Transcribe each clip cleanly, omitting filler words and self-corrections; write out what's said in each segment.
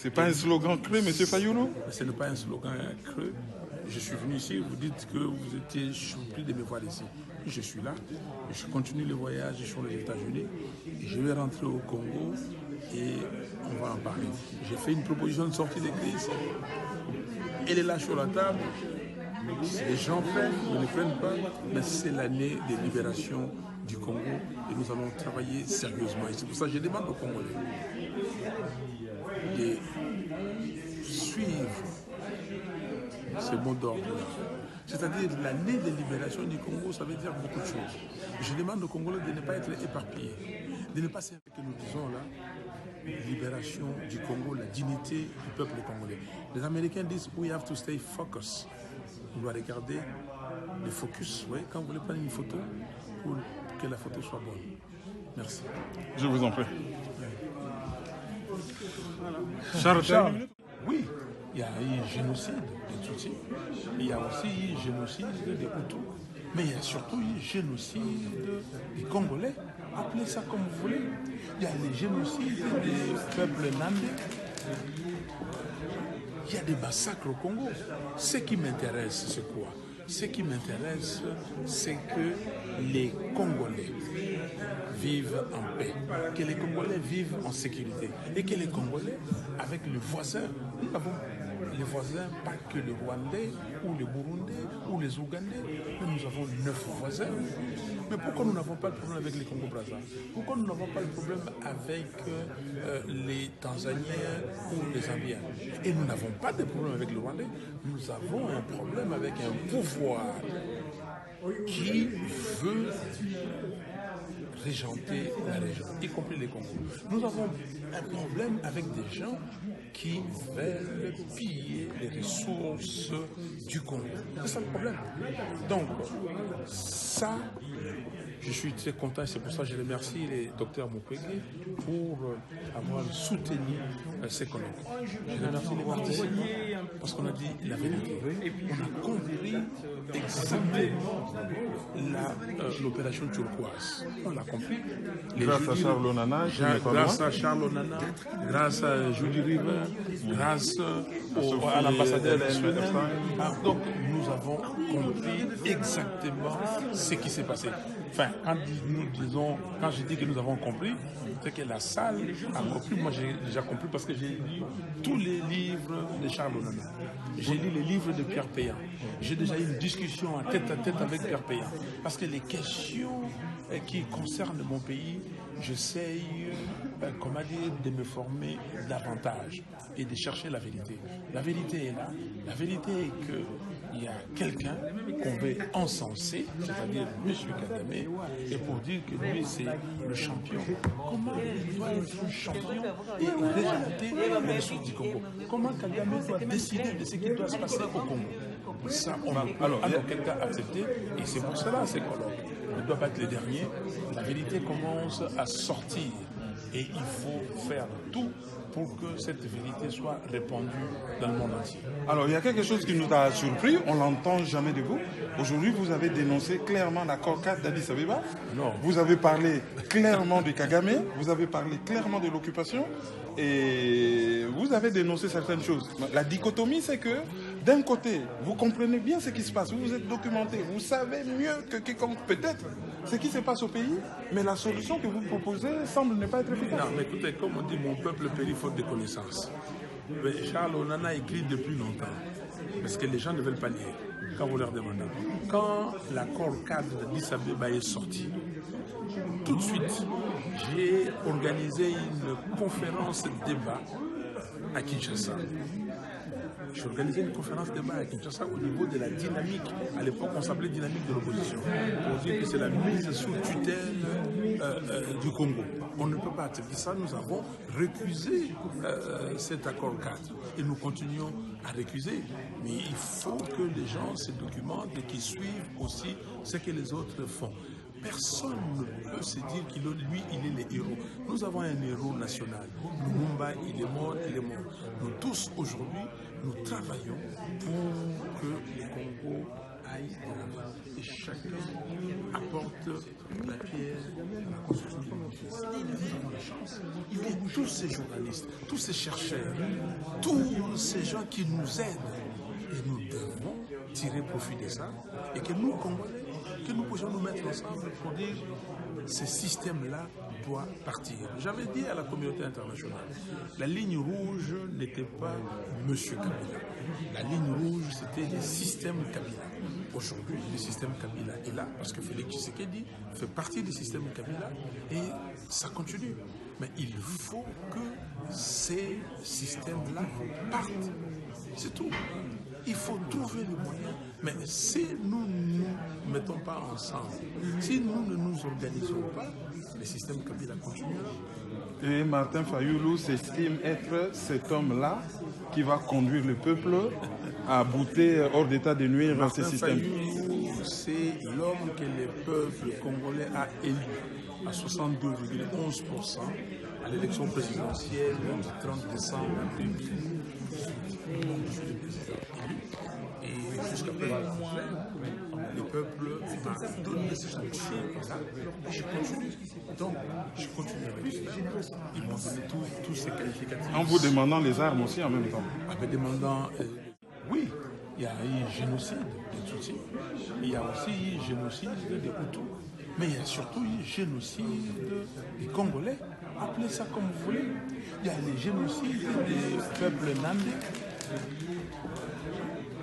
C'est pas un slogan creux, M. Fayulu? Ce n'est pas un slogan creux. Je suis venu ici, vous dites que vous étiez surpris de me voir ici. Je suis là, je continue le voyage sur les États-Unis, je vais rentrer au Congo et on va en parler. J'ai fait une proposition de sortie de crise, elle est là sur la table, les gens prennent, ils ne prennent pas, mais c'est l'année de libération du Congo et nous allons travailler sérieusement. Et c'est pour ça que je demande aux Congolais de suivre ce mot d'ordre-là. C'est-à-dire l'année de libération du Congo, ça veut dire beaucoup de choses. Je demande aux Congolais de ne pas être éparpillés, de ne pas faire ce que nous disons là, libération du Congo, la dignité du peuple congolais. Les Américains disent « we have to stay focused ». On doit regarder le focus, oui, quand vous voulez prendre une photo, pour que la photo soit bonne. Merci. Je vous en prie. Voilà. Charles. Oui, il y a eu un génocide des Tutsis, il y a aussi eu un génocide des Hutus, mais il y a surtout eu un génocide des Congolais, appelez ça comme vous voulez. Il y a les génocides des peuples nandais, il y a des massacres au Congo. Ce qui m'intéresse, c'est quoi? Ce qui m'intéresse, c'est que les Congolais vivent en paix, que les Congolais vivent en sécurité et que les Congolais, avec les voisins, nous avons les voisins, pas que les Rwandais ou les Burundais ou les Ougandais, mais nous avons 9 voisins. Mais pourquoi nous n'avons pas de problème avec les Congo-Brazza? Pourquoi nous n'avons pas de problème avec les Tanzaniens ou les Zambiens? Et nous n'avons pas de problème avec le Rwandais. Nous avons un problème avec un pouvoir qui veut régenter la région, y compris les Congos. Nous avons un problème avec des gens qui veulent piller les ressources du Congo. C'est ça le problème. Donc, ça, je suis très content, c'est pour ça que je remercie les docteurs Mukwege pour avoir soutenu ces colloques. Je remercie les participants parce qu'on a dit la vérité. On a compris exactement l'opération turquoise. On l'a compris. Grâce à Charles Onana, grâce à Charles Onana, grâce à Julie River, grâce à l'ambassadeur de Suède. Donc nous avons compris exactement ce qui s'est passé. Enfin, quand je dis que nous avons compris, c'est que la salle a compris. Moi, j'ai déjà compris parce que j'ai lu tous les livres de Charles Onana. J'ai lu les livres de Pierre Péan. J'ai déjà eu une discussion à tête avec Pierre Péan. Parce que les questions qui concernent mon pays, j'essaye, comment dire, de me former davantage et de chercher la vérité. La vérité est là. La vérité est que il y a quelqu'un qu'on veut encenser, c'est-à-dire M. Kagame, et pour dire que lui, c'est le champion. Comment il doit être un champion et régenter les ressources du Congo? Comment Kagame doit décider de ce qui doit se passer au Congo? Ça, on va alors quelqu'un accepter, et c'est pour cela ces colloques ne doivent pas être les derniers. La vérité commence à sortir, et il faut faire tout pour que cette vérité soit répandue dans le monde entier. Alors, il y a quelque chose qui nous a surpris, on l'entend jamais de vous. Aujourd'hui, vous avez dénoncé clairement l'accord 4 d'Addis Abeba. Non. Vous avez parlé clairement de Kagame, vous avez parlé clairement de l'occupation et vous avez dénoncé certaines choses. La dichotomie, c'est que d'un côté, vous comprenez bien ce qui se passe, vous vous êtes documenté, vous savez mieux que quiconque peut-être ce qui se passe au pays, mais la solution que vous proposez semble ne pas être efficace. Non, mais écoutez, comme on dit, mon peuple périt faute de connaissances. Mais Charles Onana écrit depuis longtemps, parce que les gens ne veulent pas lire quand vous leur demandez. Quand l'accord cadre d'Addis Abeba est sorti, tout de suite, j'ai organisé une conférence débat à Kinshasa. J'ai organisé une conférence débat à Kinshasa au niveau de la dynamique. À l'époque, on s'appelait dynamique de l'opposition. Pour dire que c'est la mise sous tutelle du Congo. On ne peut pas accepter ça. Nous avons récusé cet accord cadre. Et nous continuons à récuser. Mais il faut que les gens se documentent et qu'ils suivent aussi ce que les autres font. Personne ne peut se dire qu'il lui, il est le héros. Nous avons un héros national. Lumumba, il est mort, il est mort. Nous tous, aujourd'hui, nous travaillons pour que le Congo aille de l'avant. Et chacun apporte la pierre à la construction de l'édifice. Et nous avons la chance que tous ces journalistes, tous ces chercheurs, tous ces gens qui nous aident, et nous devons tirer profit de ça, et que nous, Congolais, que nous puissions nous mettre ensemble pour dire ce système-là doit partir. J'avais dit à la communauté internationale, la ligne rouge n'était pas M. Kabila. La ligne rouge, c'était le système Kabila. Aujourd'hui, le système Kabila est là parce que Félix Tshisekedi fait partie du système Kabila et ça continue. Mais il faut que ces systèmes-là partent. C'est tout. Il faut trouver le moyen. Mais si nous ne nous mettons pas ensemble, si nous ne nous organisons pas, le système Kabila continuera. Et Martin Fayoulou s'estime être cet homme-là qui va conduire le peuple à bouter hors d'état de nuire à ce système. Fayoulou, c'est l'homme que le peuple congolais a élu à 62,11% à l'élection présidentielle du 30 décembre 2000. Et jusqu'à présent, le peuple m'a donné ce soutien et je continue. Donc, je continue avec cela. Ils m'ont donné tous ces qualificatifs. En vous demandant les armes aussi en même temps. En me demandant, oui, il y a eu génocide de Tutsis, il y a aussi eu génocide des Hutus, mais il y a surtout eu génocide des Congolais. Appelez ça comme vous voulez. Il y a les génocides des peuples nandais.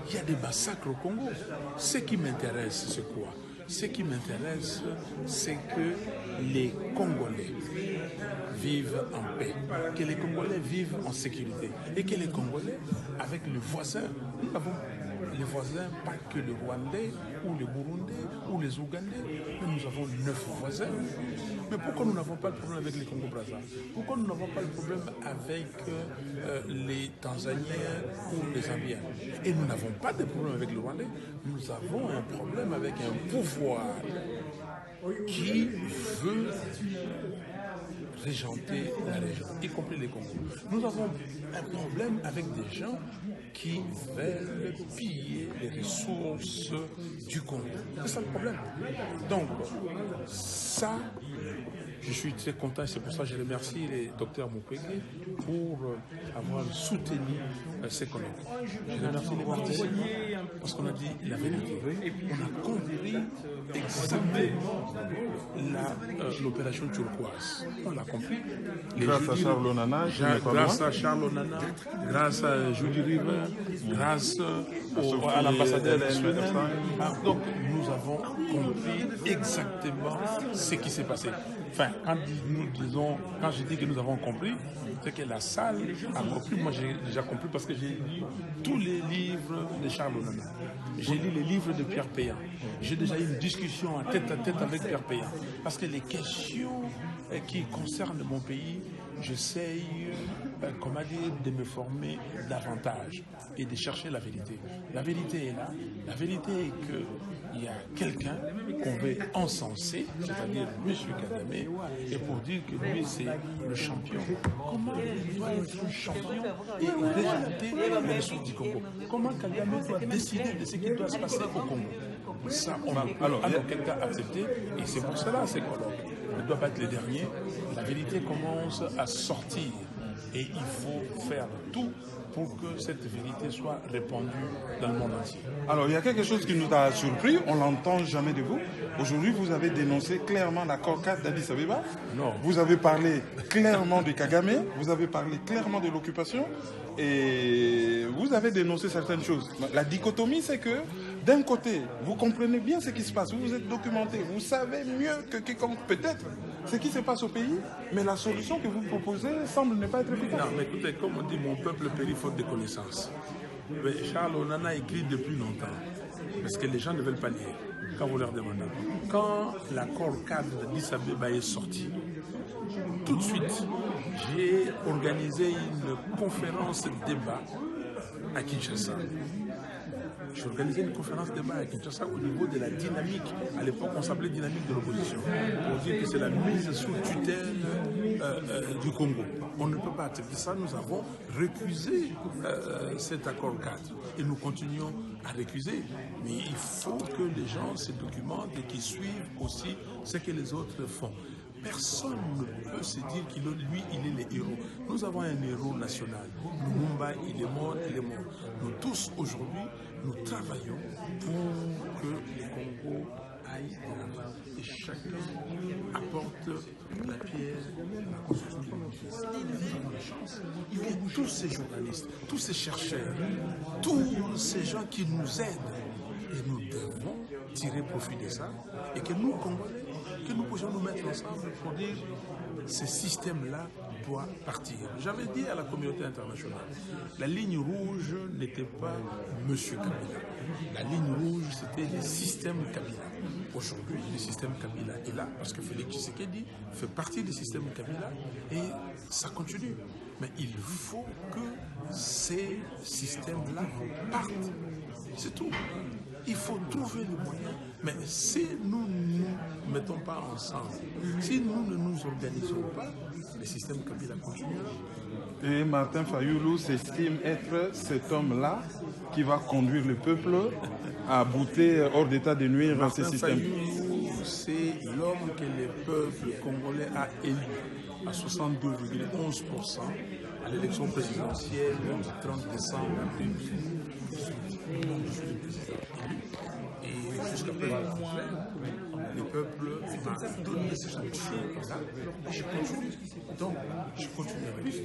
Il y a des massacres au Congo. Ce qui m'intéresse, c'est quoi? Ce qui m'intéresse, c'est que les Congolais vivent en paix, que les Congolais vivent en sécurité et que les Congolais, avec les voisins, nous avons les voisins, pas que le Rwandais ou le Burundais ou les Ougandais, mais nous avons 9 voisins. Mais pourquoi nous n'avons pas le problème avec les Congo-Brazza? Pourquoi nous n'avons pas le problème avec les Tanzaniens ou les Zambiens? Et nous n'avons pas de problème avec le Rwandais. Nous avons un problème avec un pouvoir qui veut régenter la région, y compris les Congos. Nous avons un problème avec des gens qui veulent piller les ressources du Congo. C'est ça le problème. Donc, ça, je suis très content, c'est pour ça que je remercie le docteur Mukwege pour avoir soutenu ces colloques. Je remercie les participants parce qu'on a dit la vérité. On a compris exactement l'opération turquoise. On l'a compris. Grâce à Charles Onana, grâce à Charles Onana, grâce à Judy River, grâce à l'ambassadeur suédois. Donc nous avons compris exactement ce qui s'est passé. Enfin, quand je dis que nous avons compris, c'est que la salle a compris. Moi, j'ai déjà compris parce que j'ai lu tous les livres de Charles Onana. J'ai lu les livres de Pierre Péan. J'ai déjà eu une discussion à tête avec Pierre Péan. Parce que les questions qui concernent mon pays, j'essaye, comment dire, de me former davantage et de chercher la vérité. La vérité est là. La vérité est qu'il y a quelqu'un qu'on veut encenser, c'est-à-dire M. Kagame, et pour dire que lui, c'est le champion. Comment il doit être un champion et régenter les ressources du Congo? Comment Kagame doit décider de ce qui doit se passer au Congo? Ça, on va alors quelqu'un accepter, et c'est pour cela ces colloques ne doivent pas être les derniers. La vérité commence à sortir et il faut faire tout pour que cette vérité soit répandue dans le monde entier. Alors, il y a quelque chose qui nous a surpris, on l'entend jamais de vous. Aujourd'hui, vous avez dénoncé clairement l'accord 4 d'Addis Abeba. Non. Vous avez parlé clairement de Kagame, vous avez parlé clairement de l'occupation et vous avez dénoncé certaines choses. La dichotomie, c'est que d'un côté, vous comprenez bien ce qui se passe, vous êtes documenté, vous savez mieux que quiconque peut-être ce qui se passe au pays, mais la solution que vous proposez semble ne pas être efficace. Non, mais écoutez, comme on dit, mon peuple périt faute de connaissances. Mais Charles Onana écrit depuis longtemps, parce que les gens ne veulent pas lire, quand vous leur demandez. Quand l'accord cadre d'Addis Abeba est sorti, tout de suite, j'ai organisé une conférence débat à Kinshasa. J'ai organisé une conférence débat à Kinshasa au niveau de la dynamique. À l'époque, on s'appelait dynamique de l'opposition. Pour dire que c'est la mise sous tutelle du Congo. On ne peut pas accepter ça. Nous avons récusé cet accord cadre. Et nous continuons à récuser. Mais il faut que les gens se documentent et qu'ils suivent aussi ce que les autres font. Personne ne peut se dire qu'il lui, il est le héros. Nous avons un héros national. Lumumba, il est mort, il est mort. Nous tous, aujourd'hui, nous travaillons pour que le Congo aille de l'avant. Et chacun apporte la pierre à la construction de la chance. Il y a tous ces journalistes, tous ces chercheurs, tous ces gens qui nous aident. Et nous devons tirer profit de ça et que nous, Congolais, que nous puissions nous mettre ensemble pour dire ce système-là doit partir. J'avais dit à la communauté internationale, la ligne rouge n'était pas M. Kabila. La ligne rouge, c'était le système Kabila. Aujourd'hui, le système Kabila est là parce que Félix Tshisekedi fait partie du système Kabila et ça continue. Mais il faut que ces systèmes-là partent. C'est tout. Il faut trouver le moyen. Mais si nous ne nous mettons pas ensemble, si nous ne nous organisons pas, le système Kabila continuera. Et Martin Fayoulou s'estime être cet homme-là qui va conduire le peuple à bouter hors d'état de nuire à ces systèmes. Fayoulou, c'est l'homme que le peuple congolais a élu à 62,11% à l'élection présidentielle du 30 décembre 2018. Et jusqu'à présent, le peuple m'a donné cette chance-là et je continue. Donc, je continue avec ça.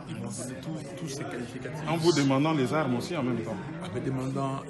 Ils m'ont donné tous ces qualificatifs. En vous demandant les armes aussi en même temps. En me demandant